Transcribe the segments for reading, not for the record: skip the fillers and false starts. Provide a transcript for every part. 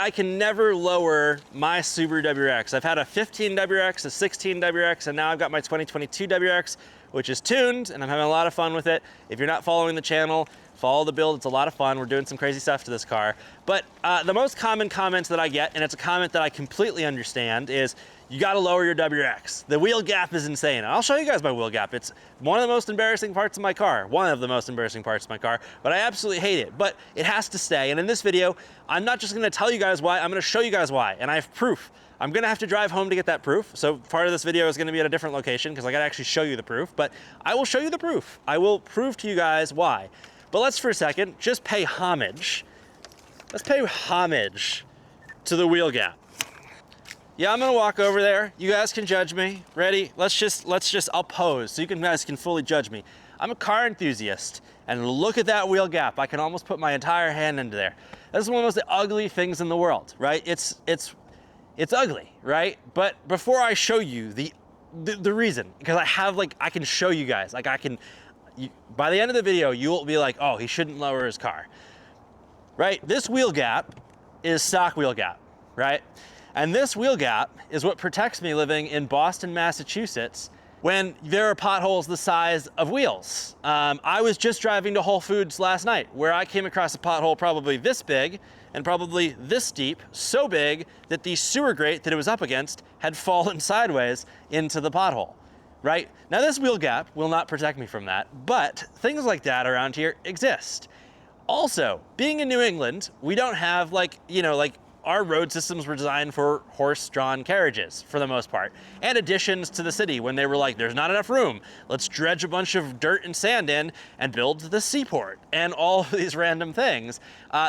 I can never lower my Subaru WRX. I've had a 15 WRX, a 16 WRX, and now I've got my 2022 WRX, which is tuned, and I'm having a lot of fun with it. If you're not following the channel, follow the build, it's a lot of fun. We're doing some crazy stuff to this car. But the most common comment that I get, and it's a comment that I completely understand, is you gotta lower your WRX. The wheel gap is insane. And I'll show you guys my wheel gap. It's one of the most embarrassing parts of my car. One of the most embarrassing parts of my car, but I absolutely hate it. But it has to stay. And in this video, I'm not just gonna tell you guys why, I'm gonna show you guys why. And I have proof. I'm gonna have to drive home to get that proof. So part of this video is gonna be at a different location because I gotta actually show you the proof, but I will show you the proof. I will prove to you guys why. But let's for a second just pay homage. Let's pay homage to the wheel gap. Yeah, I'm gonna walk over there. You guys can judge me. Ready? I'll pose so you guys can fully judge me. I'm a car enthusiast, and look at that wheel gap. I can almost put my entire hand into there. That's one of the most ugly things in the world, right? It's ugly, right? But before I show you the reason, because I can show you guys, by the end of the video, you will be like, oh, he shouldn't lower his car, right? This wheel gap is stock wheel gap, right? And this wheel gap is what protects me living in Boston, Massachusetts, when there are potholes the size of wheels. I was just driving to Whole Foods last night where I came across a pothole probably this big and probably this deep, so big that the sewer grate that it was up against had fallen sideways into the pothole, right? Now this wheel gap will not protect me from that, but things like that around here exist. Also, being in New England, we don't have our road systems were designed for horse-drawn carriages for the most part, and additions to the city when they were like, there's not enough room. Let's dredge a bunch of dirt and sand in and build the seaport and all of these random things.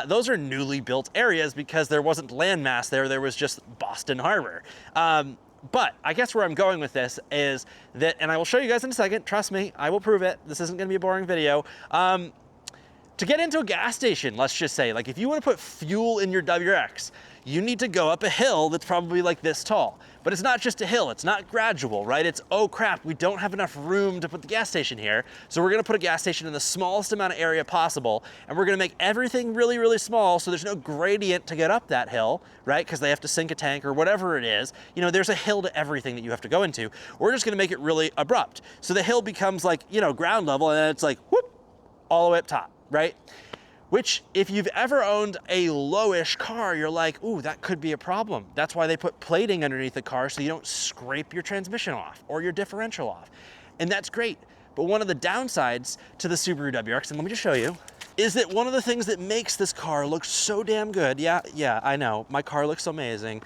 Those are newly built areas because there wasn't landmass there. There was just Boston Harbor. But I guess where I'm going with this is that, and I will show you guys in a second, trust me, I will prove it. This isn't gonna be a boring video. To get into a gas station, let's just say, like if you want to put fuel in your WRX, you need to go up a hill that's probably like this tall. But it's not just a hill, it's not gradual, right? It's, oh crap, we don't have enough room to put the gas station here. So we're gonna put a gas station in the smallest amount of area possible, and we're gonna make everything really, really small so there's no gradient to get up that hill, right? Because they have to sink a tank or whatever it is. You know, there's a hill to everything that you have to go into. We're just gonna make it really abrupt. So the hill becomes like, you know, ground level, and then it's like, whoop, all the way up top. Right? Which, if you've ever owned a lowish car, you're like, ooh, that could be a problem. That's why they put plating underneath the car so you don't scrape your transmission off or your differential off. And that's great. But one of the downsides to the Subaru WRX, and let me just show you, is that one of the things that makes this car look so damn good, yeah, I know, my car looks amazing,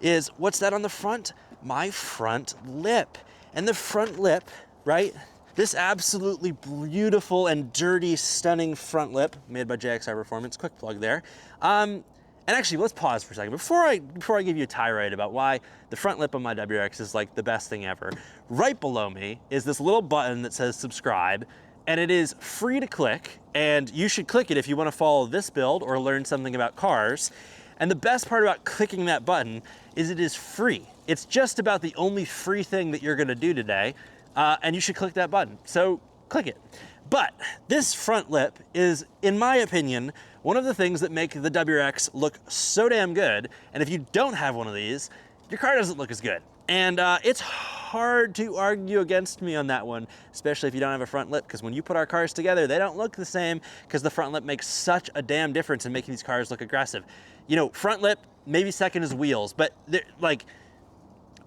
is what's that on the front? My front lip. And the front lip, right? This absolutely beautiful and dirty, stunning front lip made by JXR Performance, quick plug there. And actually, let's pause for a second. Before I give you a tirade about why the front lip on my WRX is like the best thing ever, right below me is this little button that says subscribe, and it is free to click, and you should click it if you want to follow this build or learn something about cars. And the best part about clicking that button is it is free. It's just about the only free thing that you're gonna do today. And you should click that button, so click it. But this front lip is, in my opinion, one of the things that make the WRX look so damn good, and if you don't have one of these, your car doesn't look as good. And it's hard to argue against me on that one, especially if you don't have a front lip, because when you put our cars together, they don't look the same, because the front lip makes such a damn difference in making these cars look aggressive. You know, front lip, maybe second is wheels, but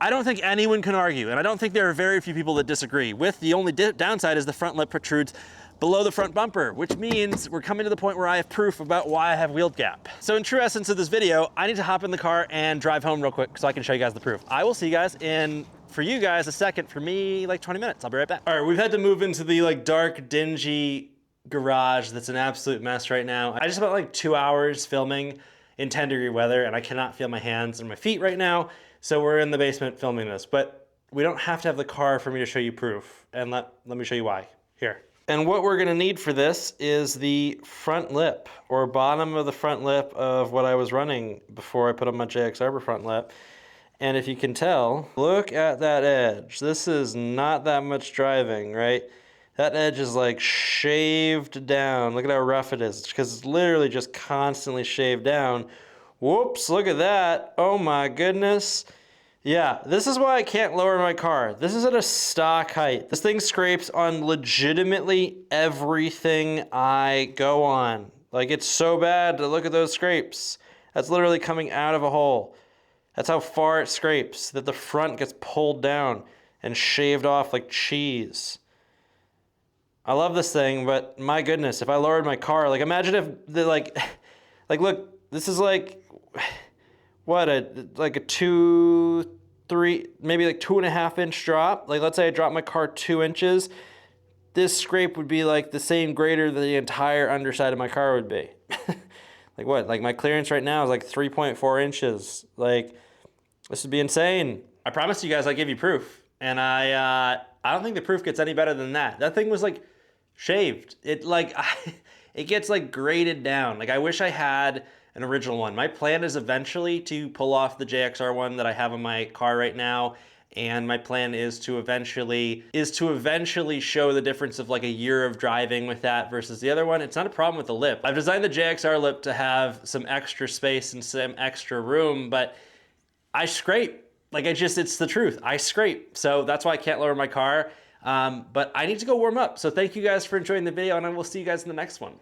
I don't think anyone can argue, and I don't think there are very few people that disagree with the only downside is the front lip protrudes below the front bumper, which means we're coming to the point where I have proof about why I have wheel gap. So in true essence of this video, I need to hop in the car and drive home real quick so I can show you guys the proof. I will see you guys in, for you guys, a second. For me, like 20 minutes. I'll be right back. All right, we've had to move into the dark, dingy garage that's an absolute mess right now. I just spent like 2 hours filming in 10-degree weather, and I cannot feel my hands and my feet right now. So we're in the basement filming this, but we don't have to have the car for me to show you proof. And let me show you why. Here. And what we're gonna need for this is the front lip, or bottom of the front lip of what I was running before I put on my JXR front lip. And if you can tell, look at that edge. This is not that much driving, right? That edge is like shaved down. Look at how rough it is, because it's literally just constantly shaved down. Whoops, look at that. Oh my goodness. Yeah, this is why I can't lower my car. This is at a stock height. This thing scrapes on legitimately everything I go on. Like, it's so bad to look at those scrapes. That's literally coming out of a hole. That's how far it scrapes, that the front gets pulled down and shaved off like cheese. I love this thing, but my goodness, if I lowered my car, like imagine if the like look, this is like what like a 2, 3, maybe like 2.5 inch drop. Like let's say I drop my car 2 inches, this scrape would be like the same greater than the entire underside of my car would be. Like what? Like my clearance right now is like 3.4 inches. Like this would be insane. I promised you guys I'd give you proof, and I don't think the proof gets any better than that. That thing was like shaved. It like it gets like graded down. Like I wish I had an original one. My plan is eventually to pull off the JXR one that I have in my car right now, and my plan is to eventually show the difference of like a year of driving with that versus the other one. It's not a problem with the lip. I've designed the JXR lip to have some extra space and some extra room, but I scrape. Like it's the truth. I scrape. So that's why I can't lower my car. But I need to go warm up. So thank you guys for enjoying the video, and I will see you guys in the next one.